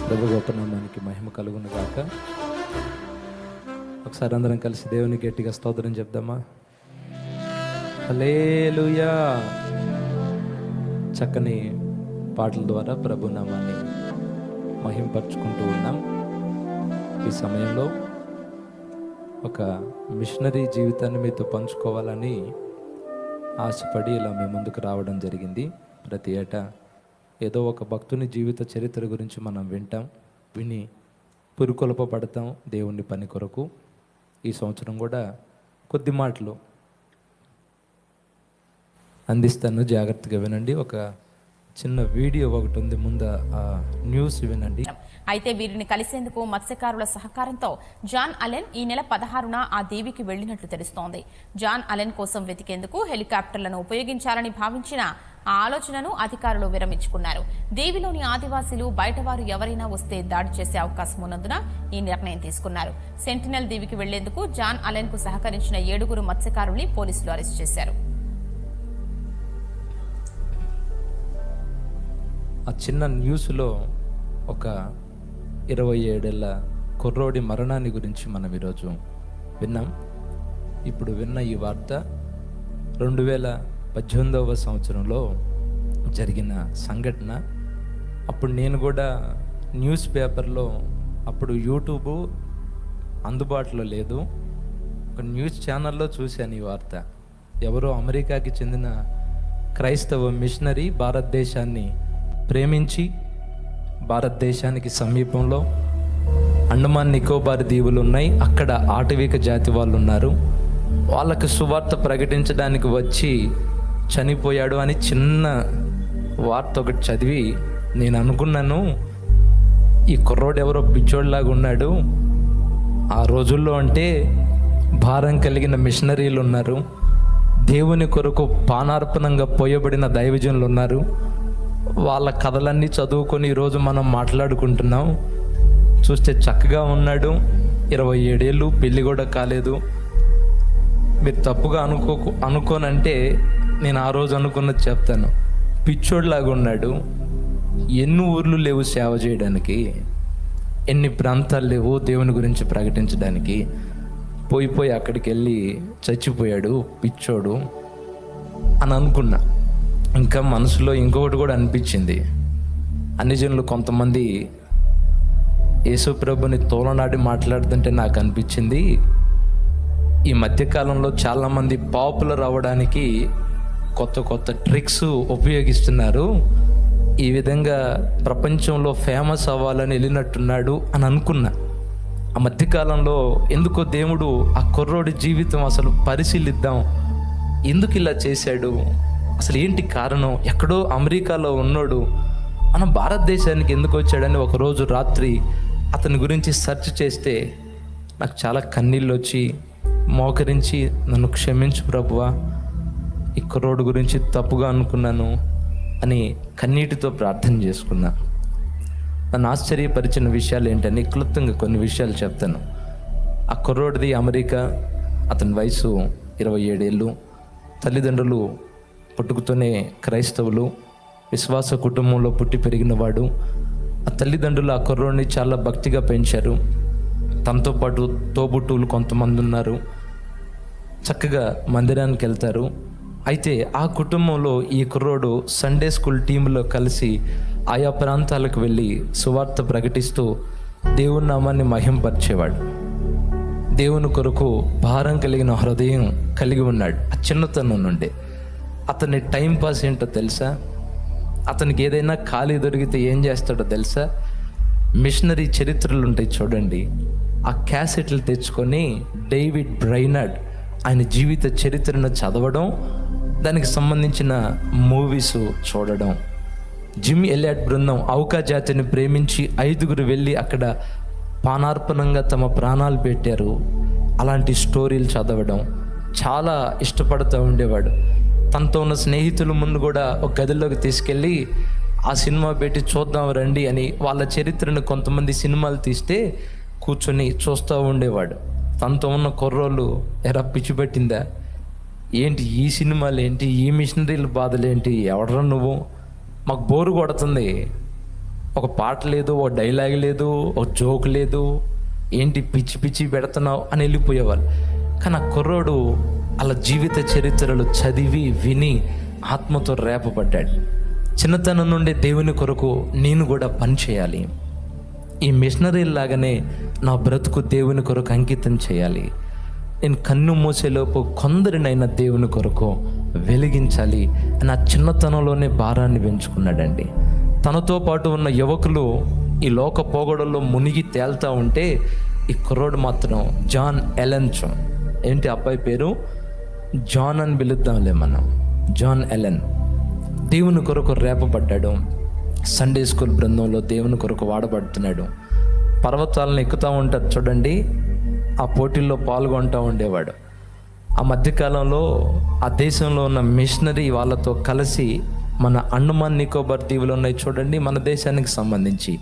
ప్రభు గొప్ప నామానికి మహిమ కలుగును గాక. ఒకసారి అందరం కలిసి దేవుని గట్టిగా స్తోత్రం చెప్దామా? హల్లెలూయా. చక్కని పాటల ద్వారా ప్రభు నామాన్ని మహింపరుచుకుంటూ ఉన్నాం. ఈ సమయంలో ఒక మిషనరీ జీవితాన్ని మీతో పంచుకోవాలని ఆశపడి ఇలా మీ ముందుకు రావడం జరిగింది. ప్రతి ఏటా ఏదో ఒక భక్తుని జీవిత చరిత్ర గురించి మనం విని పురుకొల్పబడతాం దేవుని పని కొరకు. ఈ సంవత్సరం కూడా కొద్ది మాటలు అందిస్తాను, జాగ్రత్తగా వినండి. ఒక చిన్న వీడియో ఒకటి ఉంది, ముందు ఆ న్యూస్ వినండి. అయితే వీరిని కలిసేందుకు మత్స్యకారుల సహకారంతో జాన్ అలెన్ ఈ నెల 16న ఆ దీవికి వెళ్లినట్లు తెలుస్తోంది. జాన్ అలెన్ కోసం వెతికేందుకు హెలికాప్టర్లను ఉపయోగించాలని భావించిన ఆ ఆలోచనను అధికారులు విరమించుకున్నారు. దీవిలోని ఆదివాసీలు బయటవారు ఎవరైనా వస్తే దాడి చేసే అవకాశం ఉన్నందున ఈ నిర్ణయం తీసుకున్నారు. సెంటినల్ దీవికి వెళ్లేందుకు జాన్ అలెన్ కు సహకరించిన 7 మత్స్యకారుల్ని పోలీసులు అరెస్ట్ చేశారు. ఆ చిన్న న్యూస్లో ఒక 27 ఏళ్ల కుర్రోడి మరణాన్ని గురించి మనం ఈరోజు విన్నాం. ఇప్పుడు విన్న ఈ వార్త 2018వ సంవత్సరంలో జరిగిన సంఘటన. అప్పుడు నేను కూడా న్యూస్ పేపర్లో, అప్పుడు యూట్యూబ్ అందుబాటులో లేదు, ఒక న్యూస్ ఛానల్లో చూశాను ఈ వార్త. ఎవరో అమెరికాకి చెందిన క్రైస్తవ మిషనరీ భారతదేశాన్ని ప్రేమించి భారతదేశానికి సమీపంలో అండమాన్ నికోబార్ దీవులు ఉన్నాయి, అక్కడ ఆటవిక జాతి వాళ్ళు ఉన్నారు, వాళ్ళకు సువార్త ప్రకటించడానికి వచ్చి చనిపోయాడు అని చిన్న వార్త ఒకటి చదివి నేను అనుకున్నాను, ఈ కుర్రోడు ఎవరో పిచ్చోడ్లాగా ఉన్నాడు. ఆ రోజుల్లో అంటే భారం కలిగిన మిషనరీలు ఉన్నారు, దేవుని కొరకు పానార్పణంగా పోయబడిన దైవజనులు ఉన్నారు, వాళ్ళ కథలన్నీ చదువుకొని ఈరోజు మనం మాట్లాడుకుంటున్నాం. చూస్తే చక్కగా ఉన్నాడు, 27 ఏళ్ళు, పెళ్ళి కూడా కాలేదు. మీరు తప్పుగా అనుకోనంటే నేను ఆ రోజు అనుకున్నది చెప్తాను. పిచ్చోడ్లాగా ఉన్నాడు. ఎన్ని ఊర్లు లేవు సేవ చేయడానికి, ఎన్ని ప్రాంతాలు లేవు దేవుని గురించి ప్రకటించడానికి. పోయి అక్కడికి వెళ్ళి చచ్చిపోయాడు పిచ్చోడు అని అనుకున్నా. ఇంకా మనసులో ఇంకొకటి కూడా అనిపించింది. అన్ని జనులు కొంతమంది యేసు ప్రభుని తోలనాడి మాట్లాడుతుంటే నాకు అనిపించింది, ఈ మధ్యకాలంలో చాలామంది పాపులర్ అవ్వడానికి కొత్త ట్రిక్స్ ఉపయోగిస్తున్నారు, ఈ విధంగా ప్రపంచంలో ఫేమస్ అవ్వాలని వెళ్ళినట్టున్నాడు అని అనుకున్నా. ఆ మధ్యకాలంలో ఎందుకో దేవుడు ఆ కుర్రోడి జీవితం అసలు పరిశీలిద్దాం, ఎందుకు ఇలా చేశాడు, అసలు ఏంటి కారణం, ఎక్కడో అమెరికాలో ఉన్నాడు మన భారతదేశానికి ఎందుకు వచ్చాడని ఒకరోజు రాత్రి అతని గురించి సెర్చ్ చేస్తే నాకు చాలా కన్నీళ్ళు వచ్చి మోకరించి, నన్ను క్షమించు ప్రభువా, ఈ కుర్రోడు గురించి తప్పుగా అనుకున్నాను అని కన్నీటితో ప్రార్థన చేసుకున్నా. నన్ను ఆశ్చర్యపరిచిన విషయాలు ఏంటని క్లుప్తంగా కొన్ని విషయాలు చెప్తాను. ఆ కుర్రోడిది అమెరికా, అతని వయసు 27 ఏళ్ళు, తల్లిదండ్రులు పుట్టుకతోనే క్రైస్తవులు, విశ్వాస కుటుంబంలో పుట్టి పెరిగినవాడు. ఆ తల్లిదండ్రులు ఆ కుర్రోడిని చాలా భక్తిగా పెంచారు. తనతో పాటు తోబుట్టువులు కొంతమంది ఉన్నారు, చక్కగా మందిరానికి వెళ్తారు. అయితే ఆ కుటుంబంలో ఈ కుర్రోడు సండే స్కూల్ టీంలో కలిసి ఆయా ప్రాంతాలకు వెళ్ళి సువార్త ప్రకటిస్తూ దేవుని నామాన్ని మహింపరిచేవాడు. దేవుని కొరకు భారం కలిగిన హృదయం కలిగి ఉన్నాడు. ఆ చిన్నతనం నుండి అతని టైంపాస్ ఏంటో తెలుసా? అతనికి ఏదైనా ఖాళీ దొరికితే ఏం చేస్తాడో తెలుసా? మిషనరీ చరిత్రలు ఉంటాయి చూడండి, ఆ క్యాసెట్లు తెచ్చుకొని డేవిడ్ బ్రైనార్డ్ ఆయన జీవిత చరిత్రను చదవడం, దానికి సంబంధించిన మూవీస్ చూడడం. జిమ్ ఎలియట్ బృందం ఔకా జాతిని ప్రేమించి 5 వెళ్ళి అక్కడ పానార్పణంగా తమ ప్రాణాలు పెట్టారు. అలాంటి స్టోరీలు చదవడం చాలా ఇష్టపడుతూ ఉండేవాడు. తనతో ఉన్న స్నేహితుల ముందు కూడా ఒక గదిలోకి తీసుకెళ్ళి ఆ సినిమా పెట్టి చూద్దాం రండి అని వాళ్ళ చరిత్రను కొంతమంది సినిమాలు తీస్తే కూర్చొని చూస్తూ ఉండేవాడు. తనతో ఉన్న కుర్రోళ్ళు, ఎరా పిచ్చి పెట్టిందా ఏంటి, ఈ సినిమాలు ఏంటి, ఈ మిషనరీల బాధలు ఏంటి, ఎవడరా నువ్వు, మాకు బోరు కొడుతుంది, ఒక పాట లేదు, ఒక డైలాగ్ లేదు, ఒక జోక్ లేదు, ఏంటి పిచ్చి పిచ్చి పెడుతున్నావు అని వెళ్ళిపోయేవాళ్ళు. కానీ ఆ కుర్రోడు అలా జీవిత చరిత్రలు చదివి విని ఆత్మతో రేపబడ్డాడు. చిన్నతనం నుండి దేవుని కొరకు నేను కూడా పని చేయాలి, ఈ మిషనరీ లాగానే నా బ్రతుకు దేవుని కొరకు అంకితం చేయాలి, నేను కన్ను మూసేలోపు కొందరినైనా దేవుని కొరకు వెలిగించాలి అని ఆ చిన్నతనంలోనే భారాన్ని పెంచుకున్నాడండి. తనతో పాటు ఉన్న యువకులు ఈ లోక పోగొడల్లో మునిగి తేల్తా ఉంటే ఈ కుర్రోడు మాత్రం జాన్ ఎలెన్, ఏంటి అబ్బాయి పేరు, జాన్ అని పిలుద్దాంలే మనం, జాన్ ఎలెన్ దేవుని కొరకు రేపబడ్డాడు. సండే స్కూల్ బృందంలో దేవుని కొరకు వాడబడుతున్నాడు. పర్వతాలను ఎక్కుతూ ఉంటారు చూడండి, ఆ పోటీల్లో పాల్గొంటూ ఉండేవాడు. ఆ మధ్యకాలంలో ఆ దేశంలో ఉన్న మిషనరీ వాళ్ళతో కలిసి మన అండమాన్ నికోబార్ దీవులు ఉన్నాయి చూడండి, మన దేశానికి సంబంధించి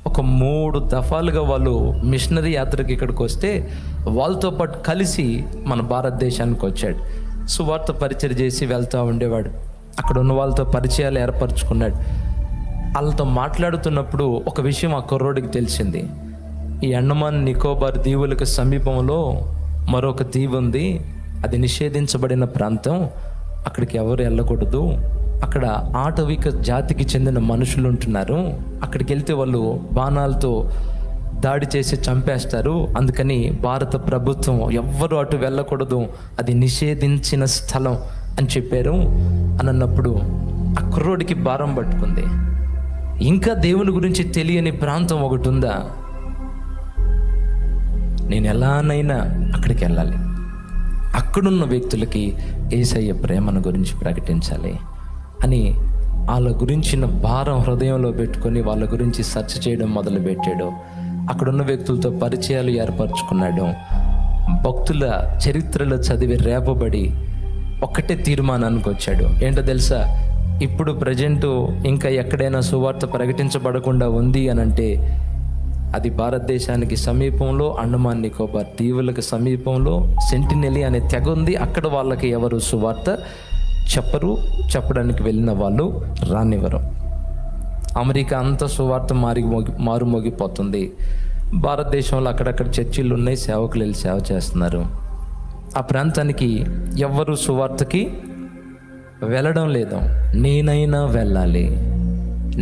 ఒక 3 దఫాలుగా వాళ్ళు మిషనరీ యాత్రకి ఇక్కడికి వస్తే వాళ్ళతో పాటు కలిసి మన భారతదేశానికి వచ్చాడు. సువార్త పరిచయం చేసి వెళ్తూ ఉండేవాడు. అక్కడ ఉన్న వాళ్ళతో పరిచయాలు ఏర్పరచుకున్నాడు. వాళ్ళతో మాట్లాడుతున్నప్పుడు ఒక విషయం ఆ కుర్రోడికి తెలిసింది. ఈ అండమాన్ నికోబార్ దీవులకు సమీపంలో మరొక దీవు ఉంది, అది నిషేధించబడిన ప్రాంతం, అక్కడికి ఎవరు వెళ్ళకూడదు, అక్కడ ఆటవిక జాతికి చెందిన మనుషులు ఉంటున్నారు, అక్కడికి వెళ్తే వాళ్ళు బాణాలతో దాడి చేసి చంపేస్తారు, అందుకని భారత ప్రభుత్వం ఎవ్వరు అటు వెళ్ళకూడదు, అది నిషేధించిన స్థలం అని చెప్పారు అని అన్నప్పుడు ఆ కుర్రోడికి భారం పట్టుకుంది. ఇంకా దేవుని గురించి తెలియని ప్రాంతం ఒకటి ఉందా, నేను ఎలానైనా అక్కడికి వెళ్ళాలి, అక్కడున్న వ్యక్తులకి యేసయ్య ప్రేమను గురించి ప్రకటించాలి అని వాళ్ళ గురించిన భారం హృదయంలో పెట్టుకొని వాళ్ళ గురించి సెర్చ్ చేయడం మొదలుపెట్టాడు. అక్కడున్న వ్యక్తులతో పరిచయాలు ఏర్పరచుకున్నాడు. భక్తుల చరిత్రలో చదివి రేపబడి ఒక్కటే తీర్మానానికి వచ్చాడు. ఏంటో తెలుసా, ఇప్పుడు ప్రజెంటు ఇంకా ఎక్కడైనా సువార్త ప్రకటించబడకుండా ఉంది అని అంటే అది భారతదేశానికి సమీపంలో అండమాన్ నికోబార్ దీవులకు సమీపంలో సెంటినెలీ అనే తెగ ఉంది. అక్కడ వాళ్ళకి ఎవరు సువార్త చెప్పరు, చెప్పడానికి వెళ్ళిన వాళ్ళు రానివ్వరు. అమెరికా అంతా సువార్త మారుమోగిపోతుంది. భారతదేశంలో అక్కడక్కడ చర్చిలు ఉన్నాయి, సేవకులు వెళ్ళి సేవ చేస్తున్నారు. ఆ ప్రాంతానికి ఎవ్వరు సువార్తకి వెళ్ళడం లేదు. నేనైనా వెళ్ళాలి,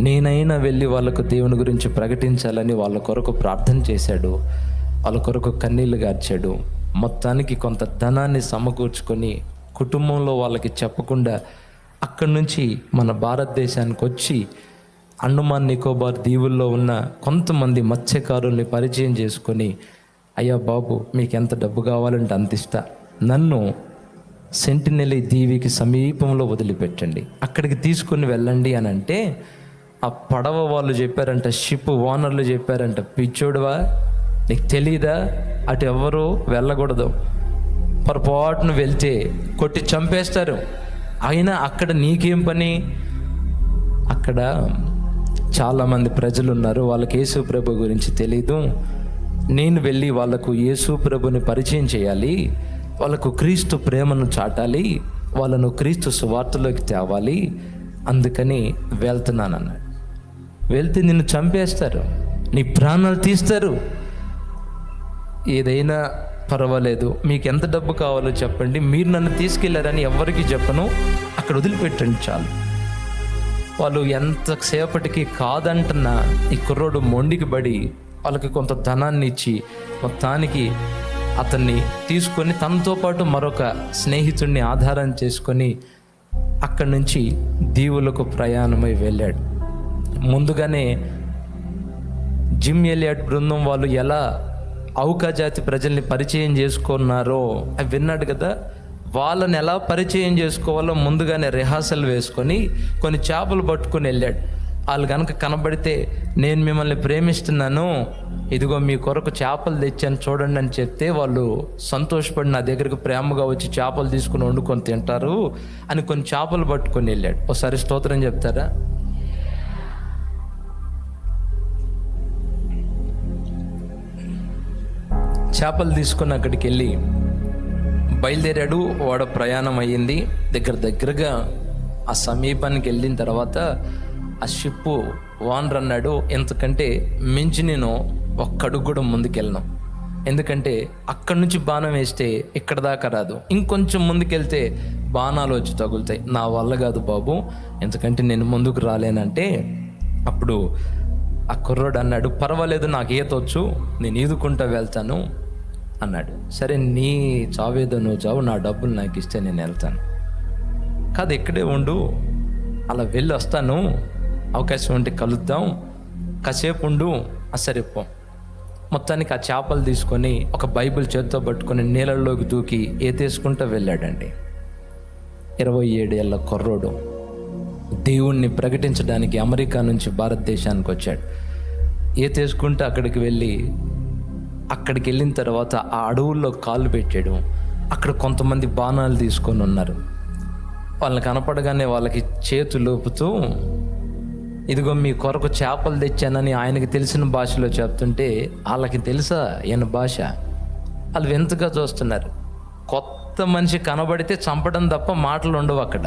నేనైనా వెళ్ళి వాళ్ళకు దేవుని గురించి ప్రకటించాలని వాళ్ళ కొరకు ప్రార్థన చేశాడు, వాళ్ళ కొరకు కన్నీళ్లు గార్చాడు. మొత్తానికి కొంత ధనాన్ని సమకూర్చుకొని కుటుంబంలో వాళ్ళకి చెప్పకుండా అక్కడి నుంచి మన భారతదేశానికి వచ్చి అండమాన్ నికోబార్ దీవుల్లో ఉన్న కొంతమంది మత్స్యకారుల్ని పరిచయం చేసుకొని, అయ్యా బాబు మీకు ఎంత డబ్బు కావాలంటే అంత ఇస్తా, నన్ను సెంటినెలీ దీవికి సమీపంలో వదిలిపెట్టండి, అక్కడికి తీసుకుని వెళ్ళండి అని అంటే ఆ పడవ వాళ్ళు చెప్పారంట, షిప్ ఓనర్లు చెప్పారంట, పిచ్చోడువా నీకు తెలీదా, అటు ఎవ్వరూ వెళ్ళకూడదు, పొరపాటును వెళ్తే కొట్టి చంపేస్తారు, అయినా అక్కడ నీకేం పని, అక్కడ చాలామంది ప్రజలు ఉన్నారు, వాళ్ళకి యేసు ప్రభు గురించి తెలీదు, నేను వెళ్ళి వాళ్ళకు యేసు ప్రభుని పరిచయం చేయాలి, వాళ్ళకు క్రీస్తు ప్రేమను చాటాలి, వాళ్ళను క్రీస్తు సువార్తలోకి తేవాలి, అందుకని వెళ్తున్నానన్నాడు. వెళ్తే నిన్ను చంపేస్తారు, నీ ప్రాణాలు తీస్తారు, ఏదైనా పర్వాలేదు, మీకు ఎంత డబ్బు కావాలో చెప్పండి, మీరు నన్ను తీసుకెళ్లారని ఎవరికి చెప్పను, అక్కడ వదిలిపెట్టండి చాలు. వాళ్ళు ఎంతసేపటికి కాదంటున్నా ఈ కుర్రోడు మొండికి పడి వాళ్ళకి కొంత ధనాన్ని ఇచ్చి మొత్తానికి అతన్ని తీసుకొని తనతో పాటు మరొక స్నేహితుడిని ఆధారం చేసుకొని అక్కడి నుంచి దీవులకు ప్రయాణమై వెళ్ళాడు. ముందుగానే జిమ్ ఎలియట్ బృందం వాళ్ళు ఎలా ఔకా జాతి ప్రజల్ని పరిచయం చేసుకున్నారో అవి విన్నాడు కదా, వాళ్ళని ఎలా పరిచయం చేసుకోవాలో ముందుగానే రిహార్సల్ వేసుకొని కొన్ని చేపలు పట్టుకొని వెళ్ళాడు. వాళ్ళు కనుక కనబడితే నేను మిమ్మల్ని ప్రేమిస్తున్నాను, ఇదిగో మీ కొరకు చేపలు తెచ్చాను చూడండి అని చెప్తే వాళ్ళు సంతోషపడి నా దగ్గరకు ప్రేమగా వచ్చి చేపలు తీసుకుని వండుకొని తింటారు అని కొన్ని చేపలు పట్టుకొని వెళ్ళాడు. ఒకసారి స్తోత్రం చెప్తారా? చేపలు తీసుకొని అక్కడికి వెళ్ళి బయలుదేరాడు. వాడు ప్రయాణం అయ్యింది. దగ్గరగా ఆ సమీపానికి వెళ్ళిన తర్వాత ఆ షిప్పు ఓనర్ అన్నాడు, ఎంతకంటే మించి నేను ఒక్కడుగు కూడా ముందుకెళ్ళను, ఎందుకంటే అక్కడి నుంచి బాణం వేస్తే ఇక్కడ దాకా రాదు, ఇంకొంచెం ముందుకెళ్తే బాణాలు వచ్చి తగులుతాయి, నా వల్ల కాదు బాబు, ఎందుకంటే నేను ముందుకు రాలేనంటే అప్పుడు ఆ కుర్రోడు అన్నాడు, పర్వాలేదు నాకు ఈతొచ్చు, నేను ఈదుకుంటా వెళ్తాను అన్నాడు. సరే నీ చావేదో నువ్వు చావు, నా డబ్బులు నాకు ఇస్తే నేను వెళ్తాను. కాదు ఇక్కడే ఉండు, అలా వెళ్ళి వస్తాను, అవకాశం ఉంటే కలుద్దాం, కాసేపు ఉండు. సరే పో. మొత్తానికి ఆ చేపలు తీసుకొని ఒక బైబిల్ చేతితో పట్టుకొని నీళ్ళల్లోకి దూకి ఈతేసుకుంటూ వెళ్ళాడండి. 27 ఏళ్ళ కుర్రోడు దేవుణ్ణి ప్రకటించడానికి అమెరికా నుంచి భారతదేశానికి వచ్చాడు. ఈతేసుకుంటూ అక్కడికి వెళ్ళిన తర్వాత ఆ అడవుల్లో కాళ్ళు పెట్టాడు. అక్కడ కొంతమంది బాణాలు తీసుకొని ఉన్నారు. వాళ్ళని కనపడగానే వాళ్ళకి చేతులు ఊపుతూ, ఇదిగో మీ కొరకు చేపలు తెచ్చానని ఆయనకి తెలిసిన భాషలో చెప్తుంటే వాళ్ళకి తెలుసా ఈయన భాష? వాళ్ళు వింతగా చూస్తున్నారు. కొత్త మనిషి కనబడితే చంపడం తప్ప మాటలు ఉండవు అక్కడ.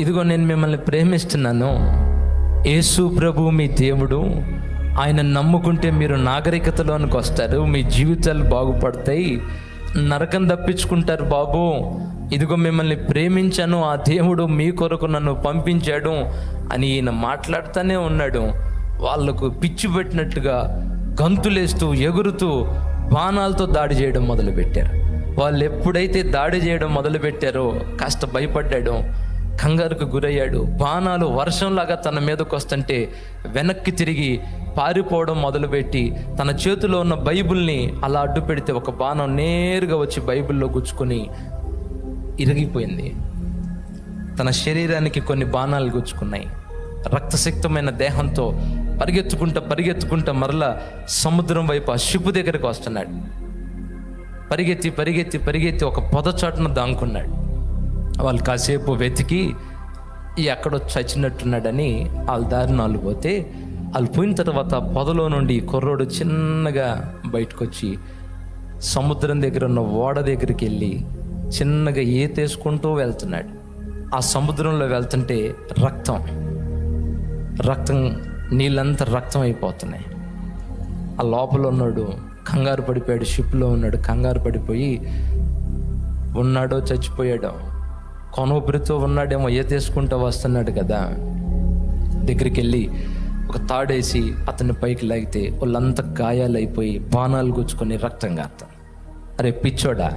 ఇదిగో నేను మిమ్మల్ని ప్రేమిస్తున్నాను, యేసు ప్రభు మీ దేవుడు, ఆయన నమ్ముకుంటే మీరు నాగరికతలోనికి వస్తారు, మీ జీవితాలు బాగుపడతాయి, నరకం తప్పించుకుంటారు బాబు, ఇదిగో మిమ్మల్ని ప్రేమించాను, ఆ దేవుడు మీ కొరకు నన్ను పంపించాడు అని ఈయన మాట్లాడుతూనే ఉన్నాడు. వాళ్ళకు పిచ్చి పెట్టినట్టుగా గంతులేస్తూ ఎగురుతూ బాణాలతో దాడి చేయడం మొదలుపెట్టారు. వాళ్ళు ఎప్పుడైతే దాడి చేయడం మొదలుపెట్టారో కాస్త భయపడ్డాడు, కంగారుకు గురయ్యాడు. బాణాలు వర్షంలాగా తన మీదకు వస్తుంటే వెనక్కి తిరిగి పారిపోవడం మొదలుపెట్టి తన చేతిలో ఉన్న బైబిల్ని అలా అడ్డు పెడితే ఒక బాణం నేరుగా వచ్చి బైబిల్లో గుచ్చుకొని ఇరిగిపోయింది. తన శరీరానికి కొన్ని బాణాలు గుచ్చుకున్నాయి. రక్తసిక్తమైన దేహంతో పరిగెత్తుకుంటా మరలా సముద్రం వైపు ఆ షిప్ దగ్గరికి వస్తున్నాడు. పరిగెత్తి ఒక పొదచాటున దాంకున్నాడు. వాళ్ళు కాసేపు వెతికి ఎక్కడో చచ్చినట్టున్నాడని వాళ్ళ దారిని వాళ్ళు పోతే, వాళ్ళు పోయిన తర్వాత పొదలో నుండి కుర్రోడు చిన్నగా బయటకు వచ్చి సముద్రం దగ్గర ఉన్న ఓడ దగ్గరికి వెళ్ళి చిన్నగా ఈతేసుకుంటూ వెళ్తున్నాడు. ఆ సముద్రంలో వెళ్తుంటే రక్తం నీళ్ళంతా రక్తం అయిపోతున్నాయి. ఆ లోపల ఉన్నాడు కంగారు పడిపోయాడు, షిప్లో ఉన్నాడు కంగారు పడిపోయి, ఉన్నాడో చచ్చిపోయాడో, కొనూపిరితో ఉన్నాడేమో, ఈతేసుకుంటూ వస్తున్నాడు కదా, దగ్గరికి వెళ్ళి ఒక తాడేసి అతన్ని పైకి లాగితే వాళ్ళంతా గాయాలైపోయి బాణాలు గుచ్చుకొని రక్తం కారుతాం. అరే పిచ్చోడా,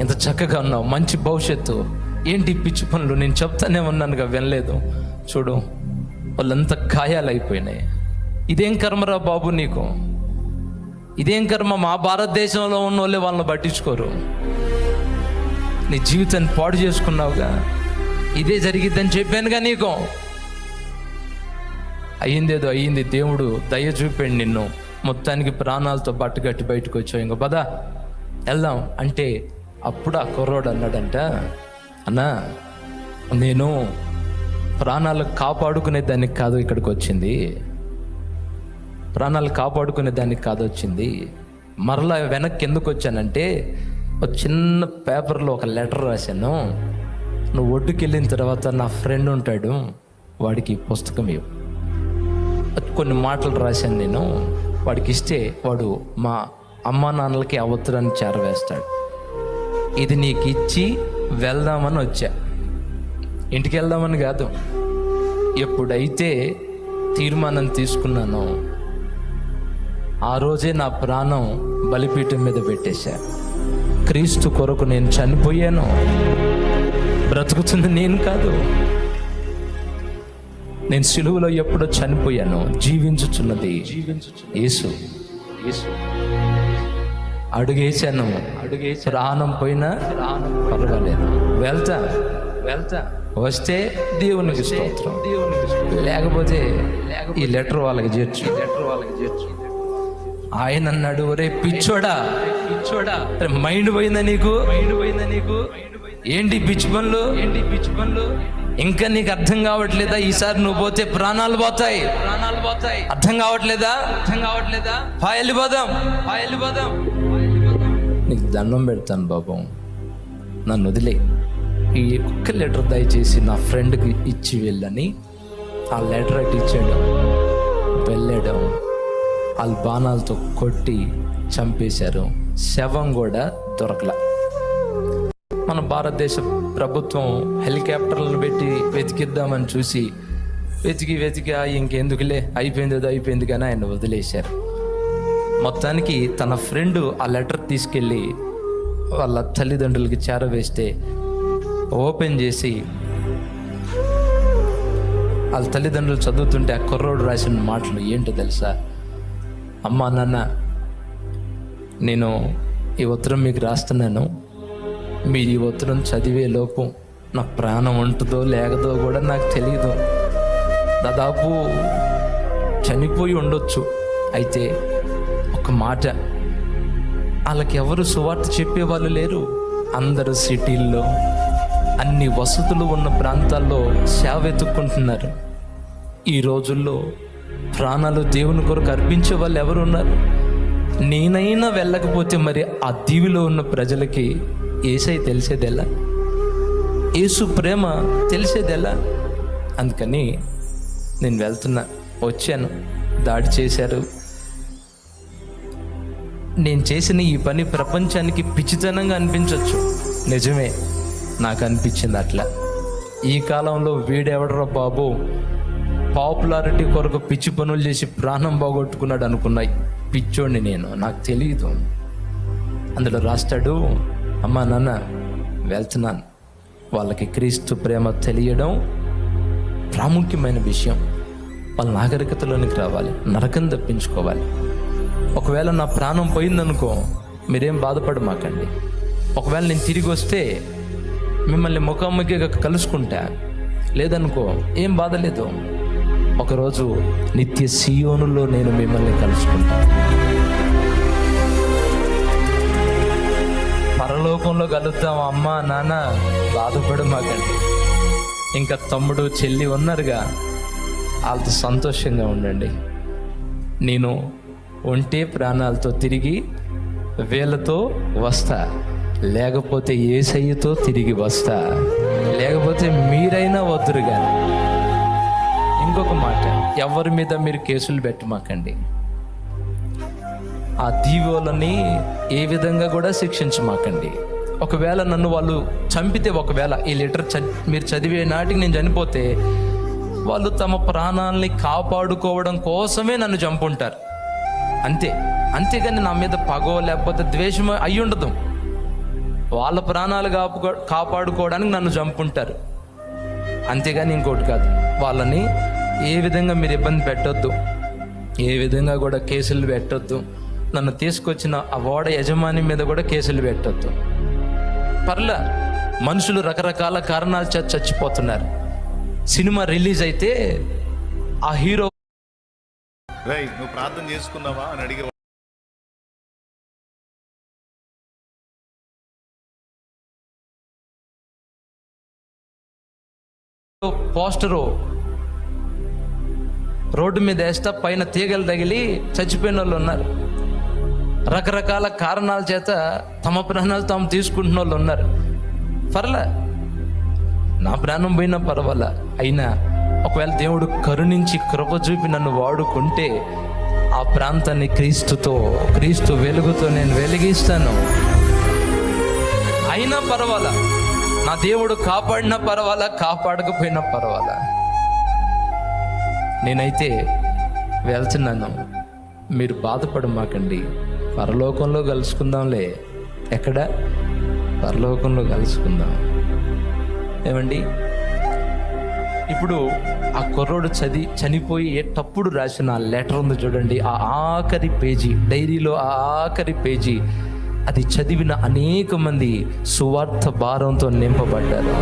ఎంత చక్కగా ఉన్నావు, మంచి భవిష్యత్తు, ఏంటి పిచ్చి పనులు, నేను చెప్తానే ఉన్నానుగా వినలేదు, చూడు వాళ్ళంతా గాయాలైపోయినాయి. ఇదేం కర్మరా బాబు నీకు, ఇదేం కర్మ, మా భారతదేశంలో ఉన్న వాళ్ళే వాళ్ళని పట్టించుకోరు, నీ జీవితాన్ని పాడు చేసుకున్నావుగా, ఇదే జరిగిద్దని చెప్పానుగా నీకు. అయ్యిందేదో అయ్యింది, దేవుడు దయ చూపాడు నిన్ను, మొత్తానికి ప్రాణాలతో బట్టగట్టి బయటకు వచ్చావు, ఇంక పద వెళ్దాం అంటే అప్పుడు ఆ కుర్రోడు అన్నాడంట, అన్నా నేను ప్రాణాలు కాపాడుకునే దానికి కాదు ఇక్కడికి వచ్చింది, ప్రాణాలు కాపాడుకునే దానికి కాదు వచ్చింది, మరలా వెనక్కి ఎందుకు వచ్చానంటే ఒక చిన్న పేపర్లో ఒక లెటర్ రాశాను, నువ్వు ఒడ్డుకి వెళ్ళిన తర్వాత నా ఫ్రెండ్ ఉంటాడు వాడికి పుస్తకం ఇవ్వు, కొన్ని మాటలు రాశాను నేను, వాడికి ఇస్తే వాడు మా అమ్మా నాన్నలకి ఆ ఉత్తరాన్ని చేరవేస్తాడు, ఇది నీకు ఇచ్చి వెళ్దామని వచ్చా, ఇంటికి వెళ్దామని కాదు. ఎప్పుడైతే తీర్మానం తీసుకున్నానో ఆ రోజే నా ప్రాణం బలిపీఠం మీద పెట్టేశా. క్రీస్తు కొరకు నేను చనిపోయాను, బ్రతుకుతుంది నేను కాదు, నేను సిలువలో ఎప్పుడో చనిపోయాను, జీవించుచున్నది యేసు. అడుగేశాను, ప్రాణం పోయినా పర్వాలేదు, వెళ్తా వస్తే దేవునికి స్తోత్రం, లేకపోతే ఈ లెటర్ వాళ్ళకి చేర్చు. ఆయన అన్నాడు, ఒరే పిచ్చోడా, మైండ్ పోయిందా నీకు, ఏంటి పిచ్చి పనులు, ఇంకా నీకు అర్థం కావట్లేదా, ఈసారి నువ్వు పోతే ప్రాణాలు పోతాయి, అర్థం కావట్లేదా, వెళ్ళిపోదాం, నీకు దండం పెడతాను బాబు, నన్ను వదిలే, ఈ ఒక్క లెటర్ దయచేసి నా ఫ్రెండ్కి ఇచ్చి వెళ్ళని ఆ లెటర్ అటు ఇచ్చాడు. వెళ్ళాడు, వాళ్ళు బాణాలతో కొట్టి చంపేశారు. శవం కూడా దొరకల. మన భారతదేశ ప్రభుత్వం హెలికాప్టర్లను పెట్టి వెతికిద్దామని చూసి వెతికి ఇంకెందుకులే, అయిపోయింది కానీ ఆయన వదిలేశారు. మొత్తానికి తన ఫ్రెండ్ ఆ లెటర్ తీసుకెళ్ళి వాళ్ళ తల్లిదండ్రులకి చేరవేస్తే ఓపెన్ చేసి వాళ్ళ తల్లిదండ్రులు చదువుతుంటే ఆ కుర్రోడు రాసిన మాటలు ఏంటో తెలుసా? అమ్మా నాన్న, నేను ఈ ఉత్తరం మీకు రాస్తున్నాను. మీరు ఈ ఉత్తరం చదివే లోపు నా ప్రాణం ఉంటుందో లేకదో కూడా నాకు తెలియదు. దాదాపు చనిపోయి ఉండొచ్చు. అయితే ఒక మాట, వాళ్ళకి ఎవరు సువార్త చెప్పేవాళ్ళు లేరు. అందరూ సిటీల్లో అన్ని వసతులు ఉన్న ప్రాంతాల్లో సేవ వెతుక్కుంటున్నారు. ఈ రోజుల్లో ప్రాణాలు దేవుని కొరకు అర్పించే వాళ్ళు ఎవరు ఉన్నారు? నేనైనా వెళ్ళకపోతే మరి ఆ దీవిలో ఉన్న ప్రజలకి యేసయ్య తెలిసేదెలా? యేసు ప్రేమ తెలిసేదెలా? అందుకని నేను వెళ్తున్నా, వచ్చాను, దాడి చేశారు. నేను చేసిన ఈ పని ప్రపంచానికి పిచ్చితనంగా అనిపించవచ్చు, నిజమే, నాకు అనిపించింది అట్లా. ఈ కాలంలో వీడెవడరా బాబు పాపులారిటీ కొరకు పిచ్చి పనులు చేసి ప్రాణం పోగొట్టుకున్నాడు అనుకున్నాయి. పిచ్చోడిని నేను, నాకు తెలియదు. అందులో రాస్తాడు, అమ్మా నాన్న వెళ్తున్నాను, వాళ్ళకి క్రీస్తు ప్రేమ తెలియడం ప్రాముఖ్యమైన విషయం. వాళ్ళ నాగరికతలోనికి రావాలి, నరకం తప్పించుకోవాలి. ఒకవేళ నా ప్రాణం పోయిందనుకో, మీరేం బాధపడమాకండి. ఒకవేళ నేను తిరిగి వస్తే మిమ్మల్ని ముఖాముఖిగా కలుసుకుంటా, లేదనుకో ఏం బాధ లేదు. ఒకరోజు నిత్య సియోనులో నేను మిమ్మల్ని కలుసుకుంటా. పరలోకంలో కలుద్దాం. అమ్మా నాన్న బాధపడమాకండి. ఇంకా తమ్ముడు చెల్లి ఉన్నారుగా, వాళ్ళతో సంతోషంగా ఉండండి. నేను ఒంటే ప్రాణాలతో తిరిగి వీళ్ళతో వస్తా, లేకపోతే యేసయ్యతో తిరిగి వస్తా, లేకపోతే మీరైనా వద్దురు. కానీ ఇంకొక మాట, ఎవరి మీద మీరు కేసులు పెట్టమాకండి. ఆ దీవులని ఏ విధంగా కూడా శిక్షించమాకండి. ఒకవేళ నన్ను వాళ్ళు చంపితే, ఒకవేళ ఈ లెటర్ మీరు చదివే నాటికి నేను చనిపోతే, వాళ్ళు తమ ప్రాణాలని కాపాడుకోవడం కోసమే నన్ను చంపుంటారు అంతే. అంతేగాని నా మీద పగో లేకపోతే ద్వేషమో అయి ఉండదు. వాళ్ళ ప్రాణాలు కాపాడుకోవడానికి నన్ను చంపుంటారు, అంతేగాని ఇంకోటి కాదు. వాళ్ళని ఏ విధంగా మీరు ఇబ్బంది పెట్టొద్దు, ఏ విధంగా కూడా కేసులు పెట్టొద్దు. నన్ను తీసుకొచ్చిన ఆ ఓడ యజమాని మీద కూడా కేసులు పెట్టొద్దు. పర్లా, మనుషులు రకరకాల కారణాలు చచ్చిపోతున్నారు. సినిమా రిలీజ్ అయితే ఆ హీరో నువ్వు ప్రార్థన చేసుకున్నావా అని అడిగే పోస్టరు రోడ్డు మీద వేస్తా పైన తీగలు తగిలి చచ్చిపోయిన వాళ్ళు ఉన్నారు. రకరకాల కారణాల చేత తమ ప్రాణాలు తాము తీసుకుంటున్న వాళ్ళు ఉన్నారు. పర్లే, నా ప్రాణం పోయినా పర్వాలా. అయినా ఒకవేళ దేవుడు కరుణించి కృప చూపి నన్ను వాడుకుంటే ఆ ప్రాంతాన్ని క్రీస్తు వెలుగుతో నేను వెలిగిస్తాను. అయినా పర్వాలా, నా దేవుడు కాపాడినా పర్వాలా, కాపాడకపోయినా పర్వాలా. నేనైతే వెళ్తున్నాను, మీరు బాధపడమాకండి. పరలోకంలో కలుసుకుందాంలే. ఎక్కడ? పరలోకంలో కలుసుకుందాం. ఏమండి, ఇప్పుడు ఆ కుర్రోడు చనిపోయేటప్పుడు రాసిన ఆ లెటర్ ఉంది చూడండి, ఆ ఆఖరి పేజీ, డైరీలో ఆ ఆఖరి పేజీ, అది చదివిన అనేక మంది సువార్త భారంతో నింపబడ్డారు.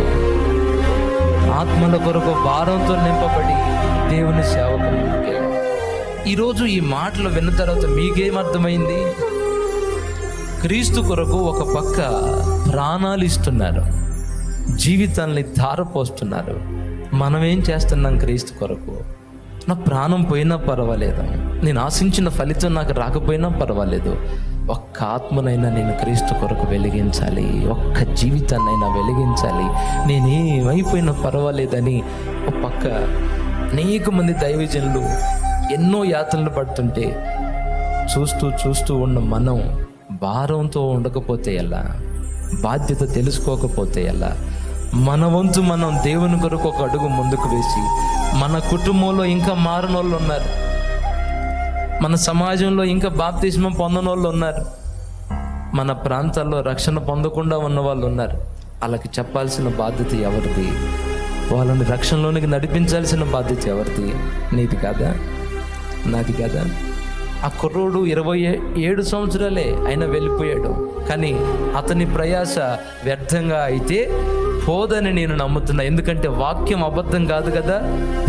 ఆత్మల కొరకు భారంతో నింపబడి దేవుని సేవకు ముందుకెళ్ళారు. ఈరోజు ఈ మాటలు విన్న తర్వాత మీకేమర్థమైంది? క్రీస్తు కొరకు ఒక పక్క ప్రాణాలు ఇస్తున్నారు, జీవితాన్ని ధారపోస్తున్నారు. మనం ఏం చేస్తున్నాం క్రీస్తు కొరకు? నా ప్రాణం పోయినా పర్వాలేదు, నేను ఆశించిన ఫలితం నాకు రాకపోయినా పర్వాలేదు, ఒక్క ఆత్మనైనా నేను క్రీస్తు కొరకు వెలిగించాలి, ఒక్క జీవితాన్నైనా వెలిగించాలి, నేనేమైపోయినా పర్వాలేదని ఒక పక్క అనేక మంది దైవజనులు ఎన్నో యాతనలు పడుతుంటే చూస్తూ ఉన్న మనం భారంతో ఉండకపోతే ఎలా, బాధ్యత తెలుసుకోకపోతే ఎలా? మన వంతు మనం దేవుని కొరకు ఒక అడుగు ముందుకు వేసి, మన కుటుంబంలో ఇంకా మారనోళ్ళు ఉన్నారు, మన సమాజంలో ఇంకా బాప్తిస్మం పొందనోళ్ళు ఉన్నారు, మన ప్రాంతాల్లో రక్షణ పొందకుండా ఉన్న వాళ్ళు ఉన్నారు. వాళ్ళకి చెప్పాల్సిన బాధ్యత ఎవరిది? వాళ్ళని రక్షణలోనికి నడిపించాల్సిన బాధ్యత ఎవరిది? నీది కాదా? నాది కాదా? ఆ కుర్రోడు 27 సంవత్సరాలే అయినా వెళ్ళిపోయాడు, కానీ అతని ప్రయాస వ్యర్థంగా అయితే పోదని నేను నమ్ముతున్నా. ఎందుకంటే వాక్యం అబద్ధం కాదు కదా.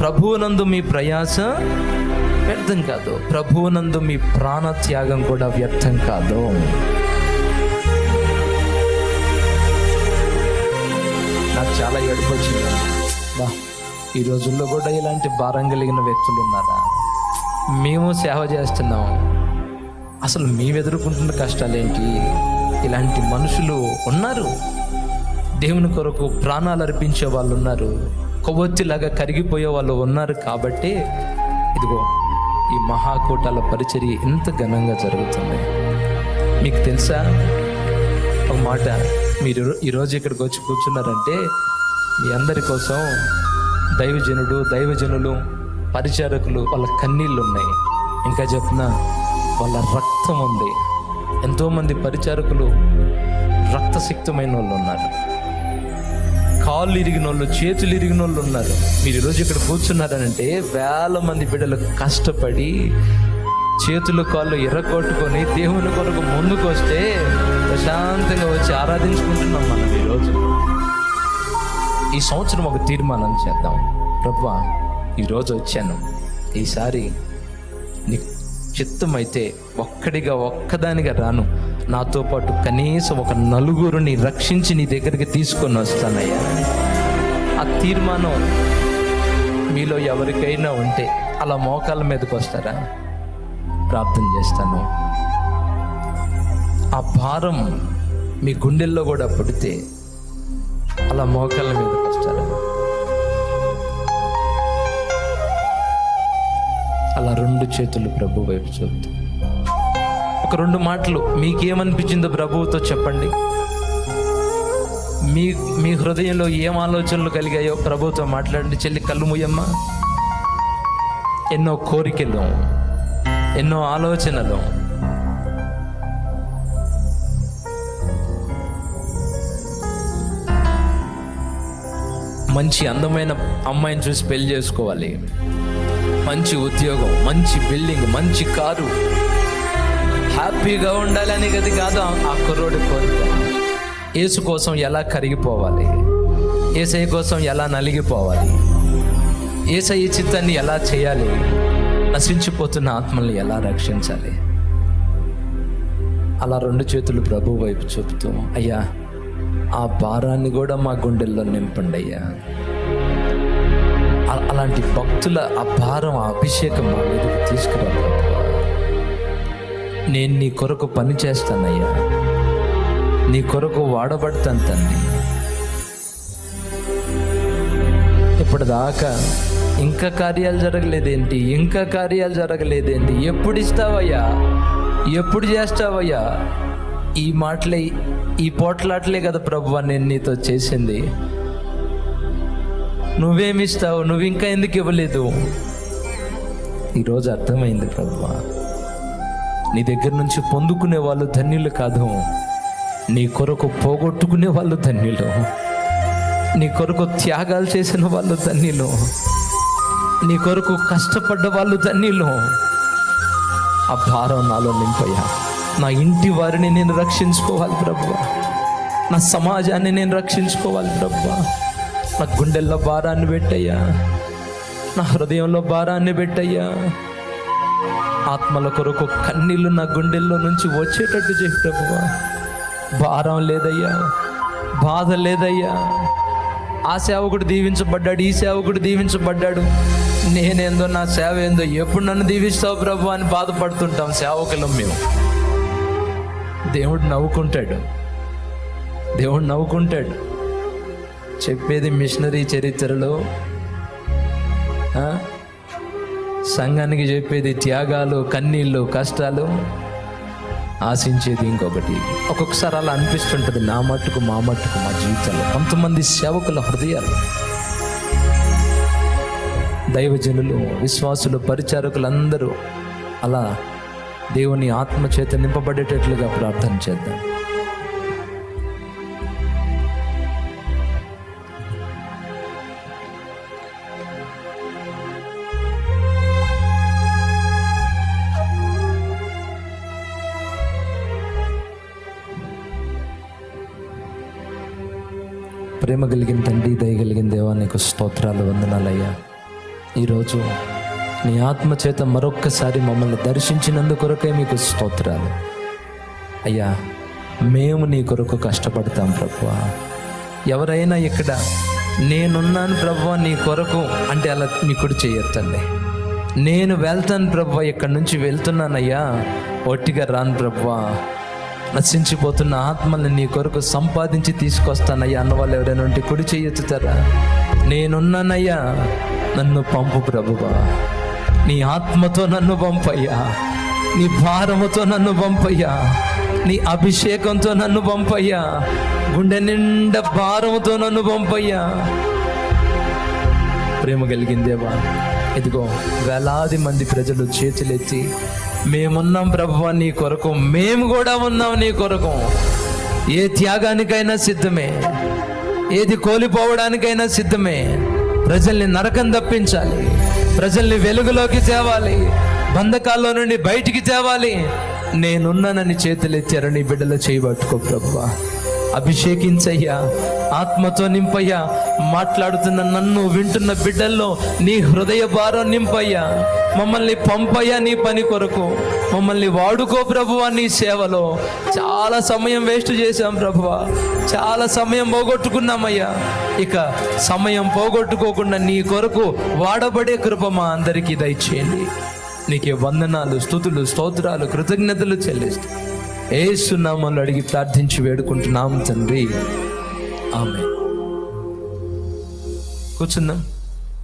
ప్రభువునందు మీ ప్రయాస వ్యర్థం కాదు, ప్రభువునందు మీ ప్రాణత్యాగం కూడా వ్యర్థం కాదు. నాకు చాలా ఏడుపు వచ్చింది. ఈ రోజుల్లో కూడా ఇలాంటి భారం కలిగిన వ్యక్తులు ఉన్నారా? మేము సేవ చేస్తున్నాం, అసలు మేము ఎదుర్కొంటున్న కష్టాలేంటి? ఇలాంటి మనుషులు ఉన్నారు, దేవుని కొరకు ప్రాణాలు అర్పించే వాళ్ళు ఉన్నారు, కొవ్వొత్తిలాగా కరిగిపోయే వాళ్ళు ఉన్నారు. కాబట్టి ఇదిగో ఈ మహాకూటాల పరిచర్య ఇంత ఘనంగా జరుగుతుంది. మీకు తెలుసా, ఒక మాట, మీరు ఈరోజు ఇక్కడికి వచ్చి కూర్చున్నారంటే మీ అందరి కోసం దైవజనులు పరిచారకులు వాళ్ళ కన్నీళ్ళు ఉన్నాయి, ఇంకా చెప్పిన వాళ్ళ రక్తం ఉంది. ఎంతోమంది పరిచారకులు రక్తసిక్తమైన వాళ్ళు ఉన్నారు, కాళ్ళు ఇరిగిన వాళ్ళు, చేతులు ఇరిగిన వాళ్ళు ఉన్నారు. మీరు ఈరోజు ఇక్కడ కూర్చున్నారనంటే వేల మంది బిడ్డలు కష్టపడి చేతులు కాళ్ళు ఎర్రగొట్టుకొని దేవుని కొరకు ముందుకు వస్తే ప్రశాంతంగా వచ్చి ఆరాధించుకుంటున్నాం మనం. ఈరోజు ఈ సంవత్సరం ఒక తీర్మానం చేద్దాం. ప్రభువా, ఈరోజు వచ్చాను, ఈసారి నీకు చిత్తమైతే ఒక్కదానిగా రాను, నాతో పాటు కనీసం ఒక నలుగురిని రక్షించి నీ దగ్గరికి తీసుకొని వస్తానయ్యా. ఆ తీర్మానం మీలో ఎవరికైనా ఉంటే అలా మోకాళ్ళ మీదకి వస్తారా? ప్రార్థన చేస్తాను. ఆ భారం మీ గుండెల్లో కూడా పడితే అలా మోకాళ్ళ మీదకి వస్తారా? అలా 2 చేతులు ప్రభు వైపు చూపుతూ ఒక 2 మాటలు మీకేమనిపించిందో ప్రభువుతో చెప్పండి. మీ హృదయంలో ఏం ఆలోచనలు కలిగాయో ప్రభువుతో మాట్లాడండి. చెల్లి, కళ్ళు మూయమ్మా. ఎన్నో కోరికలు, ఎన్నో ఆలోచనలు, మంచి అందమైన అమ్మాయిని చూసి పెళ్లి చేసుకోవాలి, మంచి ఉద్యోగం, మంచి బిల్డింగ్, మంచి కారు, హ్యాపీగా ఉండాలని గది కాదు ఆ కుర్రోడి కోరిక. యేసు కోసం ఎలా కరిగిపోవాలి, యేసయ్య కోసం ఎలా నలిగిపోవాలి, యేసయ్య చిత్తాన్ని ఎలా చేయాలి, నశించిపోతున్న ఆత్మల్ని ఎలా రక్షించాలి. అలా 2 చేతులు ప్రభు వైపు చూపుతూ, అయ్యా ఆ భారాన్ని కూడా మా గుండెల్లో నింపండి అయ్యా. అలాంటి భక్తుల ఆ భారం, ఆ అభిషేకం మా మీదకి తీసుకురా ప్రభు. నేను నీ కొరకు పని చేస్తానయ్యా, నీ కొరకు వాడబడతాను తండ్రి. ఇప్పటిదాకా ఇంకా కార్యాలు జరగలేదేంటి? ఎప్పుడు ఇస్తావయ్యా, ఎప్పుడు చేస్తావయ్యా? ఈ మాటలే, ఈ పోట్లాటలే కదా ప్రభువా నేను నీతో చేసింది. నువ్వేమిస్తావు, నువ్వు ఇంకా ఎందుకు ఇవ్వలేదు? ఈరోజు అర్థమైంది ప్రభువా, నీ దగ్గర నుంచి పొందుకునే వాళ్ళు ధన్యులు కాదు, నీ కొరకు పోగొట్టుకునే వాళ్ళు ధన్యులు, నీ కొరకు త్యాగాలు చేసిన వాళ్ళు ధన్యులు, నీ కొరకు కష్టపడ్డ వాళ్ళు ధన్యులు. ఆ భారం నాలో నింపయ్యా. నా ఇంటి వారిని నేను రక్షించుకోవాలి ప్రభువా, నా సమాజాన్ని నేను రక్షించుకోవాలి ప్రభువా. నా గుండెల్లో భారాన్ని పెట్టయ్యా, నా హృదయంలో భారాన్ని పెట్టయ్యా. ఆత్మల కొరకు కన్నీళ్ళు నా గుండెల్లో నుంచి వచ్చేటట్టు చేయి ప్రభువా. భారం లేదయ్యా, బాధ లేదయ్యా. ఆ సేవకుడు దీవించబడ్డాడు, ఈ సేవకుడు దీవించబడ్డాడు, నేనేందో నా సేవ ఏందో, ఎప్పుడు నన్ను దీవిస్తావు ప్రభు అని బాధపడుతుంటాం సేవకులం మేము. దేవుడు నవ్వుకుంటాడు. దేవుడు నవ్వుకుంటాడు. చెప్పేది మిషనరీ చరిత్రలో, సంఘానికి చెప్పేది త్యాగాలు, కన్నీళ్ళు, కష్టాలు, ఆశించేది ఇంకొకటి. ఒక్కొక్కసారి అలా అనిపిస్తుంటుంది, నా మట్టుకు మా జీవితంలో. కొంతమంది సేవకుల హృదయాలు, దైవజనులు, విశ్వాసులు, పరిచారకులందరూ అలా దేవుని ఆత్మచేత నింపబడేటట్లుగా ప్రార్థన చేద్దాం. ప్రేమ కలిగిన తండ్రి, దయ కలిగిన దేవా, నీకు స్తోత్రాలు, వందనాలయ్యా. ఈరోజు నీ ఆత్మచేత మరొక్కసారి మమ్మల్ని దర్శించినందు కొరకే మీకు స్తోత్రాలు అయ్యా. మేము నీ కొరకు కష్టపడతాం ప్రభువా. ఎవరైనా ఇక్కడ నేనున్నాను ప్రభువా నీ కొరకు అంటే అలా మీ కుడి చేయొద్దండి. నేను వెళ్తాను ప్రభువా, ఇక్కడి నుంచి వెళ్తున్నానయ్యా, ఒట్టిగా రాను ప్రభువా, నశించిపోతున్న ఆత్మల్ని నీ కొరకు సంపాదించి తీసుకొస్తానయ్యా అన్న వాళ్ళు ఎవరైనా ఉంటే కుడి చేయొచ్చుతారా? నేనున్నానయ్యా, నన్ను పంపు ప్రభువా, నీ ఆత్మతో నన్ను పంపయ్యా, నీ భారముతో నన్ను పంపయ్యా, నీ అభిషేకంతో నన్ను పంపయ్యా, గుండె నిండా భారముతో నన్ను పంపయ్యా. ప్రేమ కలిగిందేవా, ఇదిగో వేలాది మంది ప్రజలు చేతులెత్తి మేమున్నాం ప్రభువా నీ కొరకు, మేము కూడా ఉన్నాం నీ కొరకు. ఏ త్యాగానికైనా సిద్ధమే, ఏది కోల్పోవడానికైనా సిద్ధమే. ప్రజల్ని నరకం తప్పించాలి, ప్రజల్ని వెలుగులోకి తేవాలి, బంధకాల్లో నుండి బయటికి తేవాలి. నేనున్నానని చేతులెత్తారు నీ బిడ్డలు చేయబట్టుకో ప్రభువా. అభిషేకించయ్యా, ఆత్మతో నింపయ్యా. మాట్లాడుతున్న నన్ను వింటున్న బిడ్డల్లో నీ హృదయ భారం నింపయ్యా. మమ్మల్ని పంపయ్యా నీ పని కొరకు, మమ్మల్ని వాడుకో ప్రభువా నీ సేవలో. చాలా సమయం వేస్ట్ చేశాం ప్రభువా, చాలా సమయం పోగొట్టుకున్నామయ్యా. ఇక సమయం పోగొట్టుకోకుండా నీ కొరకు వాడబడే కృప మా అందరికీ దయచేయండి. నీకే వందనాలు, స్తుతులు, స్తోత్రాలు, కృతజ్ఞతలు చెల్లిస్తూ యేసు నామములో అడిగి ప్రార్థించి వేడుకుంటున్నాం తండ్రి, ఆమేన్. కూర్చుందాం.